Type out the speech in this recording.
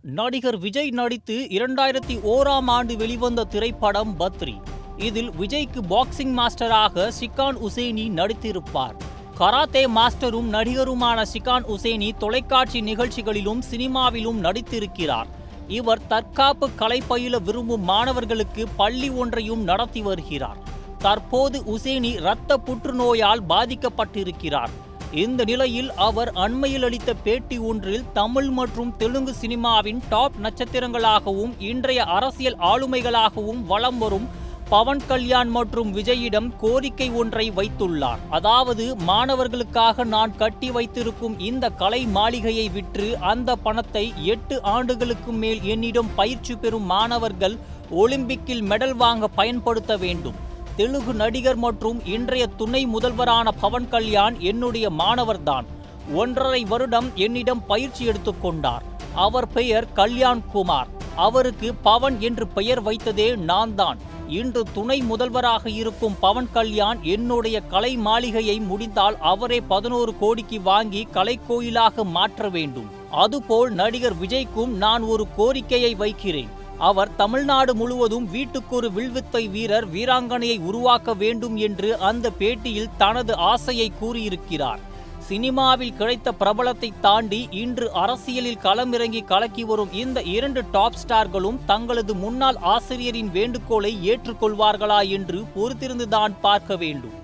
நடிகர் விஜய் நடித்து 2001ஆம் ஆண்டு வெளிவந்த திரைப்படம் பத்ரி. இதில் விஜய்க்கு பாக்ஸிங் மாஸ்டராக ஷிகான் உசேனி நடித்திருப்பார். கராத்தே மாஸ்டரும் நடிகருமான ஷிகான் உசேனி தொலைக்காட்சி நிகழ்ச்சிகளிலும் சினிமாவிலும் நடித்திருக்கிறார். இவர் தற்காப்பு கலை பயில விரும்பும் மாணவர்களுக்கு பள்ளி ஒன்றையும் நடத்தி வருகிறார். தற்போது உசேனி இரத்த புற்றுநோயால் பாதிக்கப்பட்டிருக்கிறார். இந்த நிலையில் அவர் அண்மையில் அளித்த பேட்டி ஒன்றில் தமிழ் மற்றும் தெலுங்கு சினிமாவின் டாப் நட்சத்திரங்களாகவும் இன்றைய அரசியல் ஆளுமைகளாகவும் வலம் வரும் பவன் கல்யாண் மற்றும் விஜயிடம் கோரிக்கை ஒன்றை வைத்துள்ளார். அதாவது, மாணவர்களுக்காக நான் கட்டி வைத்திருக்கும் இந்த கலை மாளிகையை விற்று அந்த பணத்தை 8 ஆண்டுகளுக்கு மேல் என்னிடம் பயிற்சி பெறும் மாணவர்கள் ஒலிம்பிக்கில் மெடல் வாங்க பயன்படுத்த வேண்டும். தெலுங்கு நடிகர் மற்றும் இன்றைய துணை முதல்வரான பவன் கல்யாண் என்னுடைய மாணவர்தான். 1.5 வருடம் என்னிடம் பயிற்சி எடுத்துக்கொண்டார். அவர் பெயர் கல்யாண் குமார். அவருக்கு பவன் என்று பெயர் வைத்ததே நான் தான். இன்று துணை முதல்வராக இருக்கும் பவன் கல்யாண் என்னுடைய கலை மாளிகையை முடிந்தால் அவரே 11 கோடிக்கு வாங்கி கலைக்கோயிலாக மாற்ற வேண்டும். அதுபோல் நடிகர் விஜய்க்கும் நான் ஒரு கோரிக்கையை வைக்கிறேன். அவர் தமிழ்நாடு முழுவதும் வீட்டுக்கொரு வில்வித்தை வீரர் வீராங்கனையை உருவாக்க வேண்டும் என்று அந்த பேட்டியில் தனது ஆசையை கூறியிருக்கிறார். சினிமாவில் கிடைத்த பிரபலத்தை தாண்டி இன்று அரசியலில் களமிறங்கி கலக்கி வரும் இந்த 2 டாப் ஸ்டார்களும் தங்களது முன்னாள் ஆசிரியரின் வேண்டுகோளை ஏற்றுக்கொள்வார்களா என்று பொறுத்திருந்துதான் பார்க்க வேண்டும்.